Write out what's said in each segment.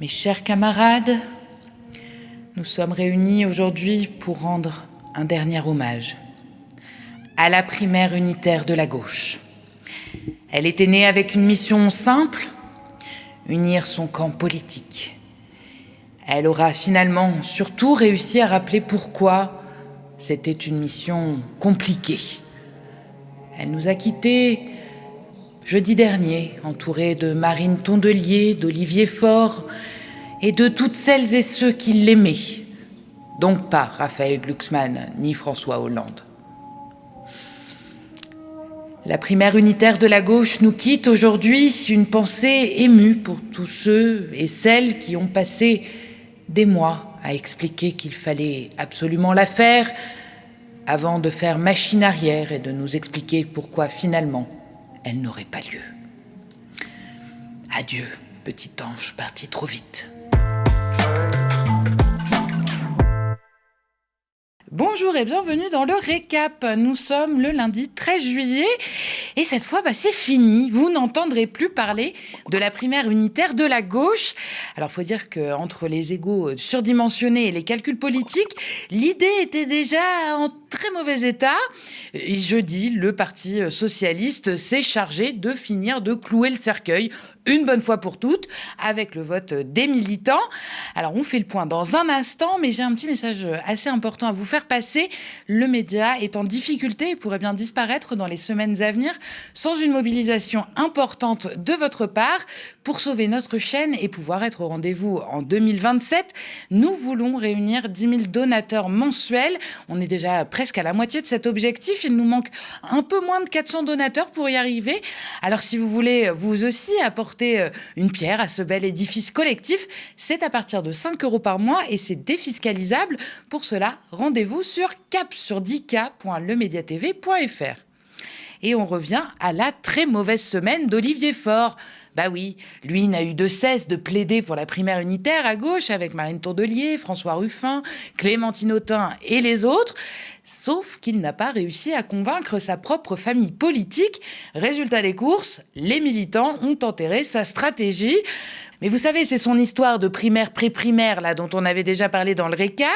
Mes chers camarades, nous sommes réunis aujourd'hui pour rendre un dernier hommage à la primaire unitaire de la gauche. Elle était née avec une mission simple, unir son camp politique. Elle aura finalement surtout réussi à rappeler pourquoi c'était une mission compliquée. Elle nous a quittés jeudi dernier, entourée de Marine Tondelier, d'Olivier Faure et de toutes celles et ceux qui l'aimaient. Donc pas Raphaël Glucksmann ni François Hollande. La primaire unitaire de la gauche nous quitte aujourd'hui, une pensée émue pour tous ceux et celles qui ont passé des mois à expliquer qu'il fallait absolument la faire avant de faire machine arrière et de nous expliquer pourquoi finalement elle n'aurait pas lieu. Adieu, petit ange parti trop vite. Bonjour et bienvenue dans le récap. Nous sommes le lundi 13 juillet et cette fois, c'est fini. Vous n'entendrez plus parler de la primaire unitaire de la gauche. Alors, il faut dire qu'entre les égos surdimensionnés et les calculs politiques, l'idée était déjà en très mauvais état. Et jeudi, le Parti socialiste s'est chargé de finir de clouer le cercueil une bonne fois pour toutes, avec le vote des militants. Alors, on fait le point dans un instant, mais j'ai un petit message assez important à vous faire passer. Le média est en difficulté et pourrait bien disparaître dans les semaines à venir sans une mobilisation importante de votre part. Pour sauver notre chaîne et pouvoir être au rendez-vous en 2027, nous voulons réunir 10 000 donateurs mensuels. On est déjà presque à la moitié de cet objectif. Il nous manque un peu moins de 400 donateurs pour y arriver. Alors, si vous voulez vous aussi apporter une pierre à ce bel édifice collectif, c'est à partir de 5 € par mois et c'est défiscalisable. Pour cela, rendez-vous sur cap-sur-10k.lemediatv.fr. Et on revient à la très mauvaise semaine d'Olivier Faure. Bah oui, lui n'a eu de cesse de plaider pour la primaire unitaire à gauche avec Marine Tondelier, François Ruffin, Clémentine Autain et les autres. Sauf qu'il n'a pas réussi à convaincre sa propre famille politique. Résultat des courses, les militants ont enterré sa stratégie. Mais vous savez, c'est son histoire de primaire pré-primaire, là, dont on avait déjà parlé dans le récap.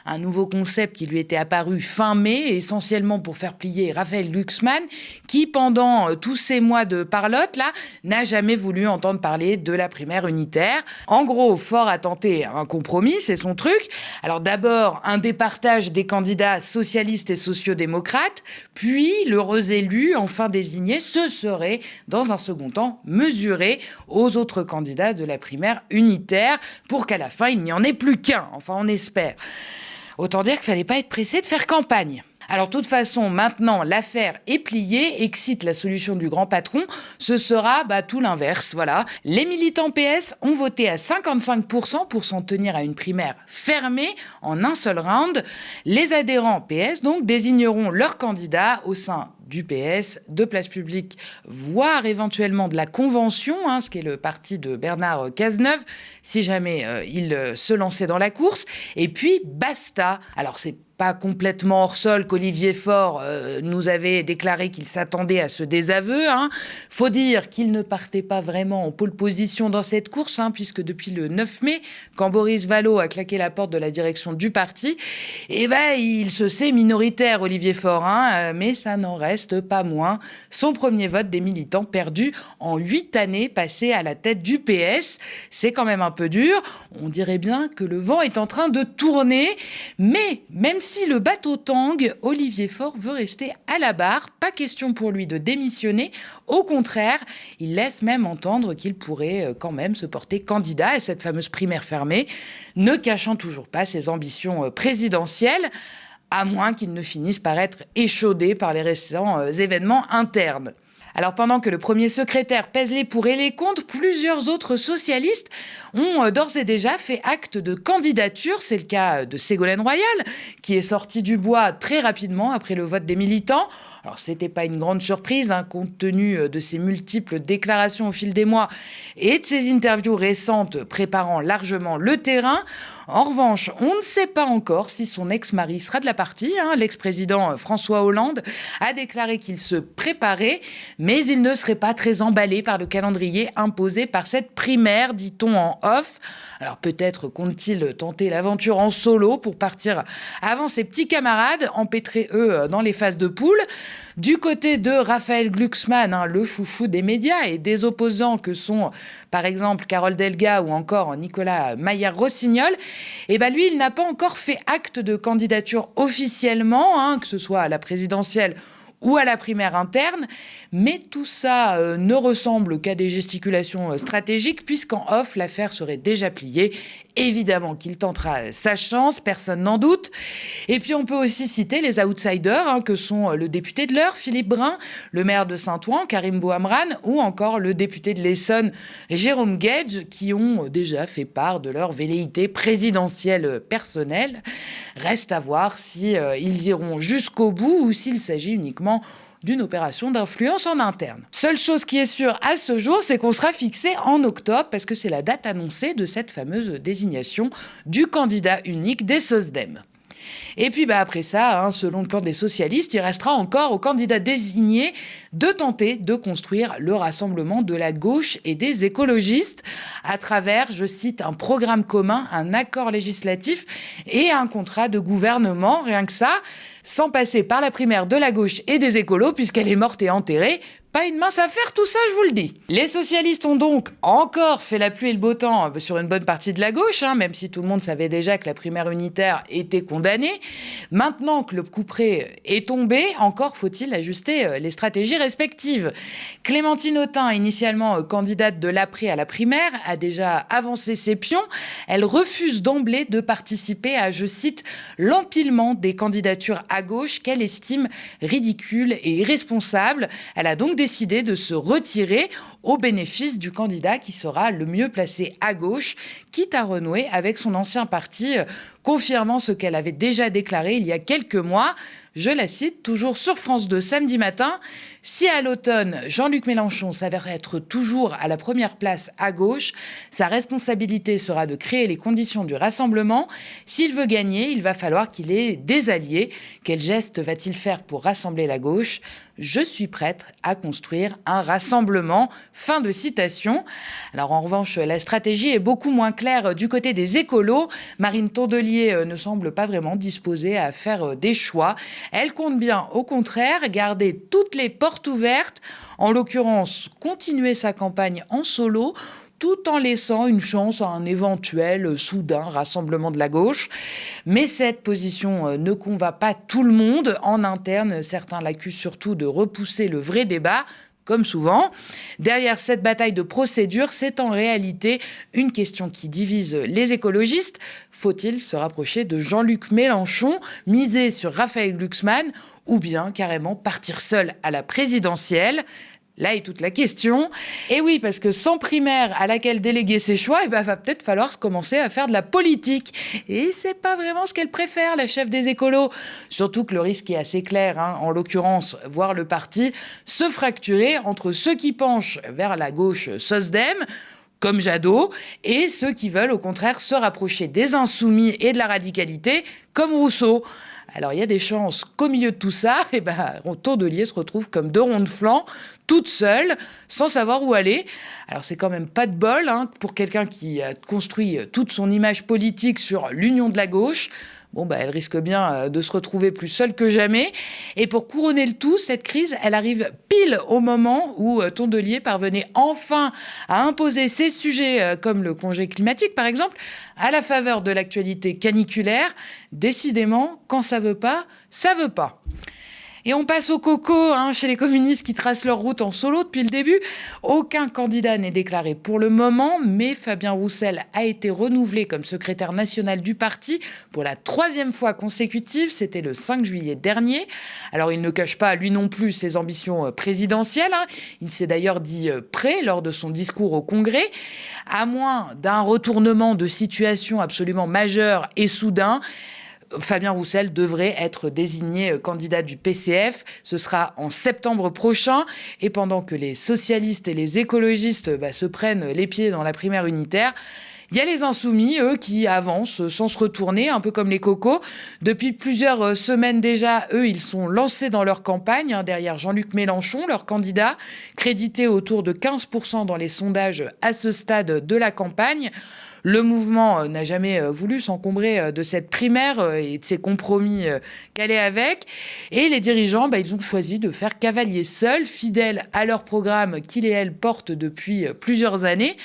Un nouveau concept qui lui était apparu fin mai, essentiellement pour faire plier Raphaël Glucksmann, qui, pendant tous ces mois de parlotte, là, n'a jamais voulu entendre parler de la primaire unitaire. En gros, Faure a tenté un compromis, c'est son truc. Alors d'abord, un départage des candidats socialistes et sociodémocrates, puis l'heureux élu, enfin désigné, se serait, dans un second temps, mesuré aux autres candidats de la primaire unitaire pour qu'à la fin, il n'y en ait plus qu'un. Enfin, on espère. Autant dire qu'il fallait pas être pressé de faire campagne. Alors, de toute façon, maintenant, l'affaire est pliée, excite la solution du grand patron. Ce sera tout l'inverse, voilà. Les militants PS ont voté à 55% pour s'en tenir à une primaire fermée en un seul round. Les adhérents PS, donc, désigneront leur candidat au sein du PS, de Place Publique, voire éventuellement de la Convention, ce qui est le parti de Bernard Cazeneuve, si jamais il se lançait dans la course. Et puis, basta. Alors, c'est pas complètement hors sol qu'Olivier Faure nous avait déclaré qu'il s'attendait à ce désaveu. Faut dire qu'il ne partait pas vraiment en pole position dans cette course, puisque depuis le 9 mai, quand Boris Vallaud a claqué la porte de la direction du parti, il se sait minoritaire, Olivier Faure, mais ça n'en reste pas moins son premier vote des militants perdu en 8 années passées à la tête du PS. C'est quand même un peu dur. On dirait bien que le vent est en train de tourner, mais même si le bateau tangue, Olivier Faure veut rester à la barre. Pas question pour lui de démissionner. Au contraire, il laisse même entendre qu'il pourrait quand même se porter candidat à cette fameuse primaire fermée, ne cachant toujours pas ses ambitions présidentielles, à moins qu'il ne finisse par être échaudé par les récents événements internes. Alors pendant que le premier secrétaire pèse les pour et les contre, plusieurs autres socialistes ont d'ores et déjà fait acte de candidature. C'est le cas de Ségolène Royal, qui est sortie du bois très rapidement après le vote des militants. Alors c'était pas une grande surprise, compte tenu de ses multiples déclarations au fil des mois et de ses interviews récentes préparant largement le terrain. En revanche, on ne sait pas encore si son ex-mari sera de la partie. L'ex-président François Hollande a déclaré qu'il se préparait, Mais il ne serait pas très emballé par le calendrier imposé par cette primaire, dit-on en off. Alors peut-être compte-t-il tenter l'aventure en solo pour partir avant ses petits camarades, empêtrés eux dans les phases de poule. Du côté de Raphaël Glucksmann, le chouchou des médias et des opposants que sont par exemple Carole Delga ou encore Nicolas Maillard-Rossignol, lui, il n'a pas encore fait acte de candidature officiellement, que ce soit à la présidentielle ou à la primaire interne, mais tout ça ne ressemble qu'à des gesticulations stratégiques, puisqu'en off, l'affaire serait déjà pliée. Évidemment qu'il tentera sa chance, personne n'en doute. Et puis on peut aussi citer les outsiders, que sont le député de l'Eure, Philippe Brun, le maire de Saint-Ouen, Karim Bouhamran, ou encore le député de l'Essonne, Jérôme Guedj, qui ont déjà fait part de leur velléité présidentielle personnelle. Reste à voir si ils iront jusqu'au bout ou s'il s'agit uniquement d'une opération d'influence en interne. Seule chose qui est sûre à ce jour, c'est qu'on sera fixé en octobre, parce que c'est la date annoncée de cette fameuse désignation du candidat unique des SOSDEM. Et puis après ça, selon le plan des socialistes, il restera encore aux candidats désignés de tenter de construire le rassemblement de la gauche et des écologistes à travers, je cite, un programme commun, un accord législatif et un contrat de gouvernement, rien que ça, sans passer par la primaire de la gauche et des écolos, puisqu'elle est morte et enterrée. Pas une mince affaire, tout ça, je vous le dis. Les socialistes ont donc encore fait la pluie et le beau temps sur une bonne partie de la gauche, même si tout le monde savait déjà que la primaire unitaire était condamnée. Maintenant que le couperet est tombé, encore faut-il ajuster les stratégies respectives. Clémentine Autain, initialement candidate de l'Après à la primaire, a déjà avancé ses pions. Elle refuse d'emblée de participer à, je cite, l'empilement des candidatures à gauche qu'elle estime ridicules et irresponsables. Elle a donc décidé de se retirer au bénéfice du candidat qui sera le mieux placé à gauche, quitte à renouer avec son ancien parti, confirmant ce qu'elle avait déjà déclaré il y a quelques mois. Je la cite, toujours sur France 2 samedi matin. « Si à l'automne, Jean-Luc Mélenchon s'avère être toujours à la première place à gauche, sa responsabilité sera de créer les conditions du rassemblement. S'il veut gagner, il va falloir qu'il ait des alliés. Quel geste va-t-il faire pour rassembler la gauche ? Je suis prête à construire un rassemblement. » Fin de citation. Alors en revanche, la stratégie est beaucoup moins claire du côté des écolos. Marine Tondelier ne semble pas vraiment disposée à faire des choix. Elle compte bien, au contraire, garder toutes les portes ouvertes, en l'occurrence continuer sa campagne en solo, tout en laissant une chance à un éventuel soudain rassemblement de la gauche. Mais cette position ne convainc pas tout le monde. En interne, certains l'accusent surtout de repousser le vrai débat, comme souvent. Derrière cette bataille de procédure, c'est en réalité une question qui divise les écologistes. Faut-il se rapprocher de Jean-Luc Mélenchon, miser sur Raphaël Glucksmann, ou bien carrément partir seul à la présidentielle ? Là est toute la question. Et oui, parce que sans primaire à laquelle déléguer ses choix, va peut-être falloir commencer à faire de la politique. Et c'est pas vraiment ce qu'elle préfère, la chef des écolos. Surtout que le risque est assez clair, en l'occurrence, voir le parti se fracturer entre ceux qui penchent vers la gauche SOSDEM, comme Jadot, et ceux qui veulent au contraire se rapprocher des insoumis et de la radicalité, comme Rousseau. Alors, il y a des chances qu'au milieu de tout ça, Tondelier se retrouve comme deux ronds de flanc, toute seule, sans savoir où aller. Alors, c'est quand même pas de bol pour quelqu'un qui a construit toute son image politique sur l'union de la gauche. Elle risque bien de se retrouver plus seule que jamais. Et pour couronner le tout, cette crise, elle arrive pile au moment où Tondelier parvenait enfin à imposer ses sujets, comme le congé climatique, par exemple, à la faveur de l'actualité caniculaire. Décidément, quand ça veut pas, ça veut pas. Et on passe au coco chez les communistes qui tracent leur route en solo depuis le début. Aucun candidat n'est déclaré pour le moment, mais Fabien Roussel a été renouvelé comme secrétaire national du parti pour la 3e fois consécutive. C'était le 5 juillet dernier. Alors il ne cache pas, lui non plus, ses ambitions présidentielles. Il s'est d'ailleurs dit prêt lors de son discours au Congrès. À moins d'un retournement de situation absolument majeur et soudain, Fabien Roussel devrait être désigné candidat du PCF. Ce sera en septembre prochain. Et pendant que les socialistes et les écologistes se prennent les pieds dans la primaire unitaire, Il y a les insoumis, eux, qui avancent sans se retourner, un peu comme les cocos. Depuis plusieurs semaines déjà, eux, ils sont lancés dans leur campagne, derrière Jean-Luc Mélenchon, leur candidat, crédité autour de 15% dans les sondages à ce stade de la campagne. Le mouvement n'a jamais voulu s'encombrer de cette primaire et de ses compromis qu'elle est avec. Et les dirigeants, ils ont choisi de faire cavalier seul, fidèles à leur programme qu'ils et elles portent depuis plusieurs années.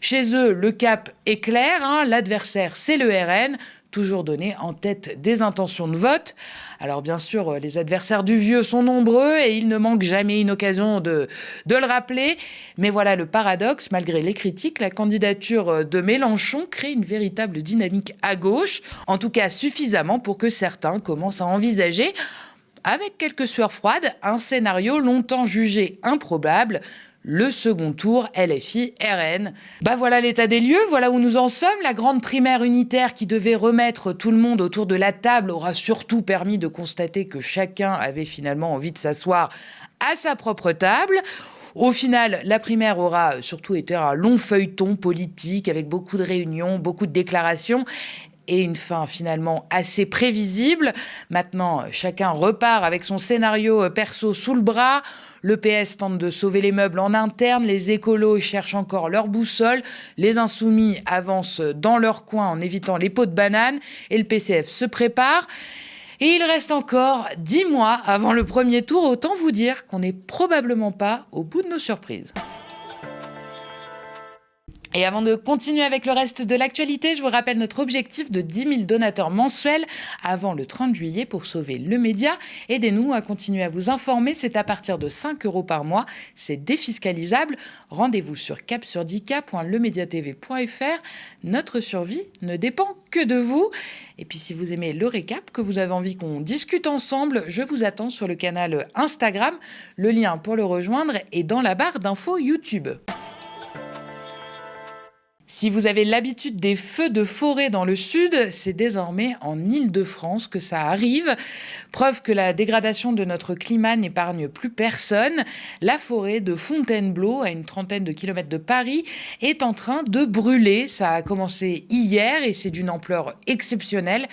Chez eux, le cap est clair, l'adversaire, c'est le RN, toujours donné en tête des intentions de vote. Alors bien sûr, les adversaires du vieux sont nombreux et il ne manque jamais une occasion de le rappeler. Mais voilà le paradoxe, malgré les critiques, la candidature de Mélenchon crée une véritable dynamique à gauche, en tout cas suffisamment pour que certains commencent à envisager, avec quelques sueurs froides, un scénario longtemps jugé improbable, le second tour LFI-RN. Voilà l'état des lieux, voilà où nous en sommes. La grande primaire unitaire qui devait remettre tout le monde autour de la table aura surtout permis de constater que chacun avait finalement envie de s'asseoir à sa propre table. Au final, la primaire aura surtout été un long feuilleton politique avec beaucoup de réunions, beaucoup de déclarations et une fin finalement assez prévisible. Maintenant, chacun repart avec son scénario perso sous le bras. Le PS tente de sauver les meubles en interne, les écolos cherchent encore leur boussole, les insoumis avancent dans leur coin en évitant les pots de banane et le PCF se prépare. Et il reste encore 10 mois avant le premier tour, autant vous dire qu'on n'est probablement pas au bout de nos surprises. Et avant de continuer avec le reste de l'actualité, je vous rappelle notre objectif de 10 000 donateurs mensuels avant le 30 juillet pour sauver le média. Aidez-nous à continuer à vous informer. C'est à partir de 5 € par mois. C'est défiscalisable. Rendez-vous sur capsurdika.lemediatv.fr. Notre survie ne dépend que de vous. Et puis si vous aimez le récap, que vous avez envie qu'on discute ensemble, je vous attends sur le canal Instagram. Le lien pour le rejoindre est dans la barre d'infos YouTube. Si vous avez l'habitude des feux de forêt dans le sud, c'est désormais en Île-de-France que ça arrive. Preuve que la dégradation de notre climat n'épargne plus personne. La forêt de Fontainebleau, à une trentaine de kilomètres de Paris, est en train de brûler. Ça a commencé hier et c'est d'une ampleur exceptionnelle.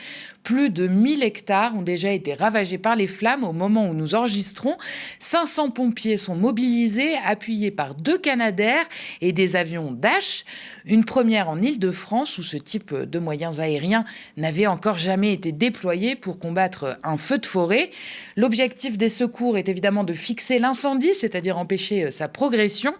Plus de 1000 hectares ont déjà été ravagés par les flammes au moment où nous enregistrons. 500 pompiers sont mobilisés, appuyés par 2 Canadair et des avions Dash. Une première en Île-de-France où ce type de moyens aériens n'avait encore jamais été déployé pour combattre un feu de forêt. L'objectif des secours est évidemment de fixer l'incendie, c'est-à-dire empêcher sa progression.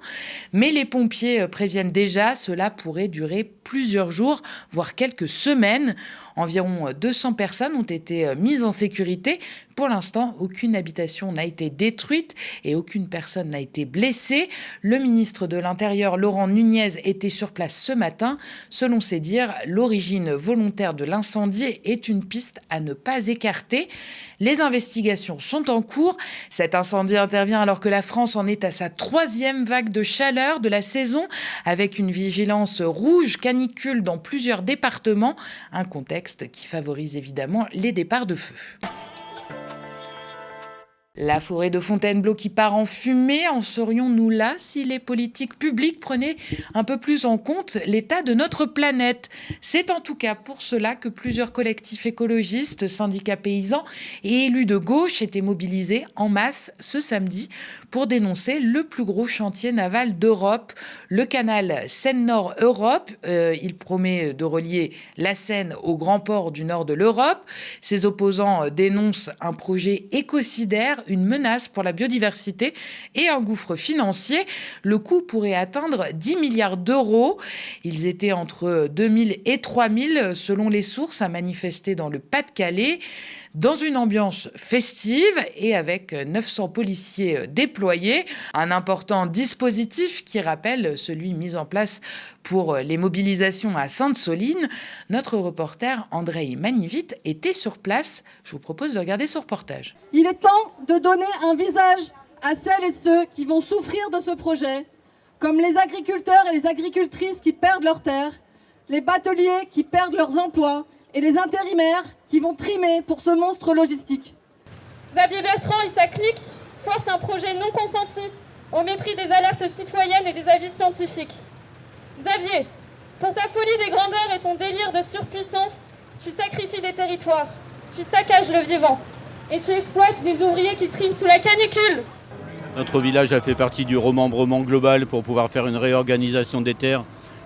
Mais les pompiers préviennent déjà, cela pourrait durer plusieurs jours, voire quelques semaines. Environ 200 personnes ont été mises en sécurité. Pour l'instant, aucune habitation n'a été détruite et aucune personne n'a été blessée. Le ministre de l'Intérieur, Laurent Nunez, était sur place ce matin. Selon ses dires, l'origine volontaire de l'incendie est une piste à ne pas écarter. Les investigations sont en cours. Cet incendie intervient alors que la France en est à sa 3e vague de chaleur de la saison, avec une vigilance rouge canicule dans plusieurs départements. Un contexte qui favorise évidemment les départs de feu. La forêt de Fontainebleau qui part en fumée, en serions-nous là si les politiques publiques prenaient un peu plus en compte l'état de notre planète? C'est en tout cas pour cela que plusieurs collectifs écologistes, syndicats paysans et élus de gauche étaient mobilisés en masse ce samedi pour dénoncer le plus gros chantier naval d'Europe, le canal Seine-Nord-Europe. Il promet de relier la Seine au grand port du nord de l'Europe. Ses opposants dénoncent un projet écocidaire, une menace pour la biodiversité et un gouffre financier. Le coût pourrait atteindre 10 milliards d'euros. Ils étaient entre 2000 et 3000 selon les sources à manifester dans le Pas-de-Calais, dans une ambiance festive et avec 900 policiers déployés. Un important dispositif qui rappelle celui mis en place pour les mobilisations à Sainte-Soline. Notre reporter Andrei Manivit était sur place. Je vous propose de regarder ce reportage. Il est temps de donner un visage à celles et ceux qui vont souffrir de ce projet, comme les agriculteurs et les agricultrices qui perdent leurs terres, les bateliers qui perdent leurs emplois et les intérimaires qui vont trimer pour ce monstre logistique. Xavier Bertrand et sa clique forcent un projet non consenti au mépris des alertes citoyennes et des avis scientifiques. Xavier, Pour ta folie des grandeurs et ton délire de surpuissance, tu sacrifies des territoires, tu saccages le vivant et tu exploites des ouvriers qui triment sous la canicule. Notre village a fait partie du remembrement global pour pouvoir faire une réorganisation des terres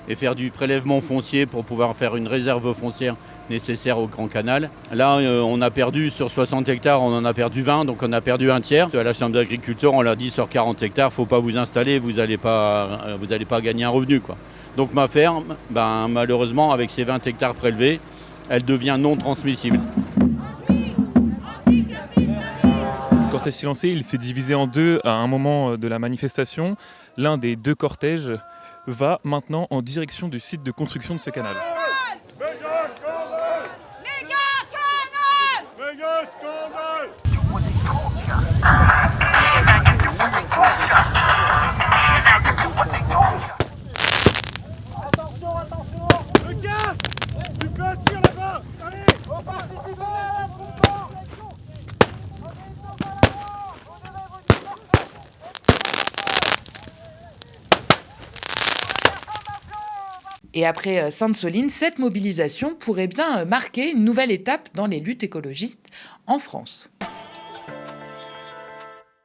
et faire du prélèvement foncier pour pouvoir faire une réserve foncière nécessaire au Grand Canal. Là, on a perdu sur 60 hectares, on en a perdu 20, donc on a perdu un tiers. À la Chambre d'agriculture, on l'a dit, sur 40 hectares, il ne faut pas vous installer, vous n'allez pas gagner un revenu, quoi. Donc ma ferme, malheureusement, avec ses 20 hectares prélevés, elle devient non transmissible. Le cortège s'est lancé, il s'est divisé en deux à un moment de la manifestation. L'un des deux cortèges va maintenant en direction du site de construction de ce canal. Et après Sainte-Soline, cette mobilisation pourrait bien marquer une nouvelle étape dans les luttes écologistes en France.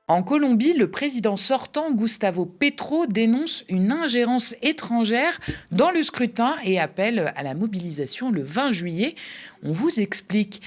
En Colombie, le président sortant, Gustavo Petro, dénonce une ingérence étrangère dans le scrutin et appelle à la mobilisation le 20 juillet. On vous explique.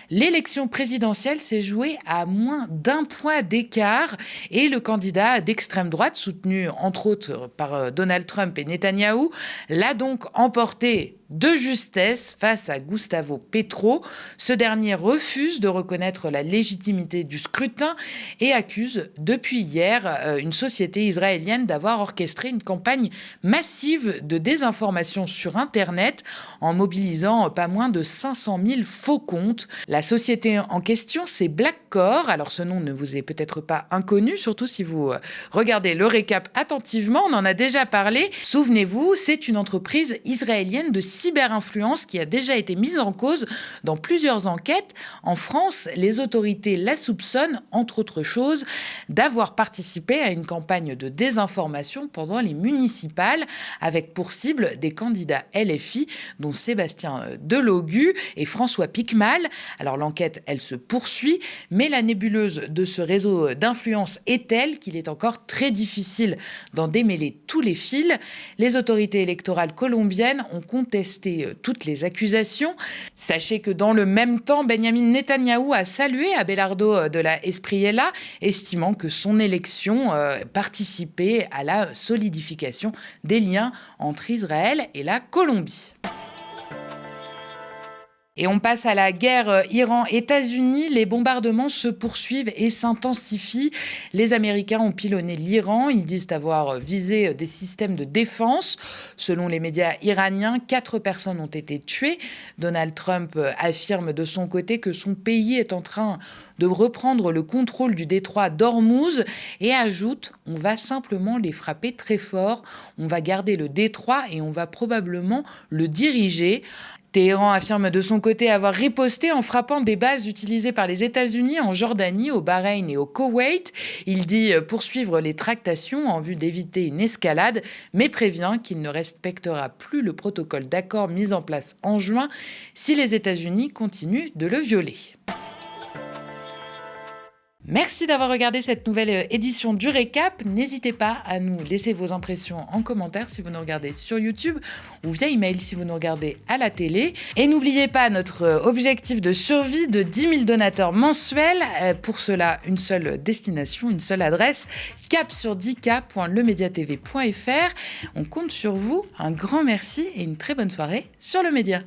L'élection présidentielle s'est jouée à moins d'1 point d'écart et le candidat d'extrême droite, soutenu entre autres par Donald Trump et Netanyahou, l'a donc emporté de justesse face à Gustavo Petro. Ce dernier refuse de reconnaître la légitimité du scrutin et accuse depuis hier une société israélienne d'avoir orchestré une campagne massive de désinformation sur Internet en mobilisant pas moins de 500 000 faux comptes. La société en question, c'est Blackcore. Alors ce nom ne vous est peut-être pas inconnu, surtout si vous regardez le récap attentivement, on en a déjà parlé. Souvenez-vous, c'est une entreprise israélienne de cyberinfluence qui a déjà été mise en cause dans plusieurs enquêtes. En France, les autorités la soupçonnent, entre autres choses, d'avoir participé à une campagne de désinformation pendant les municipales, avec pour cible des candidats LFI, dont Sébastien Delogu et François Piquemal. Alors l'enquête, elle se poursuit, mais la nébuleuse de ce réseau d'influence est telle qu'il est encore très difficile d'en démêler tous les fils. Les autorités électorales colombiennes ont contesté toutes les accusations. Sachez que dans le même temps, Benyamin Netanyahou a salué Abelardo de la Espriella, estimant que son élection participait à la solidification des liens entre Israël et la Colombie. Et on passe à la guerre Iran-États-Unis. Les bombardements se poursuivent et s'intensifient. Les Américains ont pilonné l'Iran. Ils disent avoir visé des systèmes de défense. Selon les médias iraniens, 4 personnes ont été tuées. Donald Trump affirme de son côté que son pays est en train de reprendre le contrôle du détroit d'Ormuz et ajoute « On va simplement les frapper très fort. On va garder le détroit et on va probablement le diriger ». Téhéran affirme de son côté avoir riposté en frappant des bases utilisées par les États-Unis en Jordanie, au Bahreïn et au Koweït. Il dit poursuivre les tractations en vue d'éviter une escalade, mais prévient qu'il ne respectera plus le protocole d'accord mis en place en juin si les États-Unis continuent de le violer. Merci d'avoir regardé cette nouvelle édition du Récap. N'hésitez pas à nous laisser vos impressions en commentaire si vous nous regardez sur YouTube ou via email si vous nous regardez à la télé. Et n'oubliez pas notre objectif de survie de 10 000 donateurs mensuels. Pour cela, une seule destination, une seule adresse, cap-sur-10k.lemediatv.fr. On compte sur vous. Un grand merci et une très bonne soirée sur Le Média.